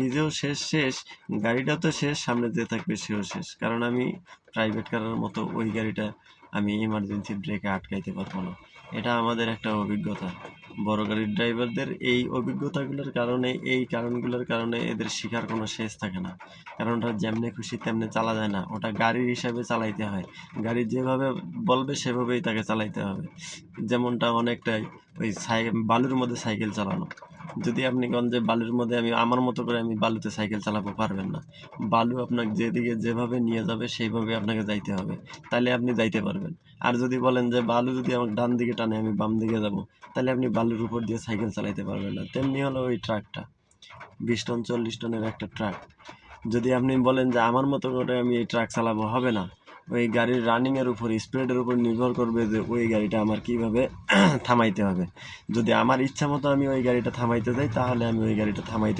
নিজেও শেষ শেষ, গাড়িটা তো শেষ, সামনে যে থাকবে সেও শেষ। কারণ আমি প্রাইভেট কারের মতো ওই গাড়িটা আমি ইমার্জেন্সি ব্রেকে আটকাইতে পারবো না। এটা আমাদের একটা অভিজ্ঞতা। বড় গাড়ির ড্রাইভারদের এই অভিজ্ঞতাগুলোর কারণে, এই কারণগুলোর কারণে এদের শিখার কোনো শেষ থাকে না। কারণ ওটা যেমনি খুশি তেমনি চালা যায় না, ওটা গাড়ির হিসাবে চালাইতে হয়। গাড়ি যেভাবে বলবে সেভাবেই তাকে চালাইতে হবে। যেমনটা অনেকটাই ওই বালুর মধ্যে সাইকেল চালানো। যদি আপনি কোন যে বালুর মধ্যে আমি আমার মতো করে আমি বালুতে সাইকেল চালাবো, পারবেন না। বালু আপনাকে যেদিকে যেভাবে নিয়ে যাবে সেইভাবে আপনাকে যাইতে হবে, তাহলে আপনি যাইতে পারবেন। আর যদি বলেন যে বালু যদি আমাকে ডান দিকে টানে আমি বাম দিকে যাব, তাহলে আপনি বালুর উপর দিয়ে সাইকেল চালাইতে পারবেন না। তেমনি হলো ওই ট্রাকটা, 20 টন 40 টনের একটা ট্রাক। যদি আপনি বলেন যে আমার মতো করে আমি এই ট্রাক চালাবো, হবে না। ওই গাড়ির রানিংয়ের উপর, স্পিডের উপর নির্ভর করবে যে ওই গাড়িটা আমার কিভাবে থামাইতে হবে। যদি আমার ইচ্ছা মতো আমি ওই গাড়িটা থামাইতে যাই, তাহলে আমি ওই গাড়িটা থামাইতে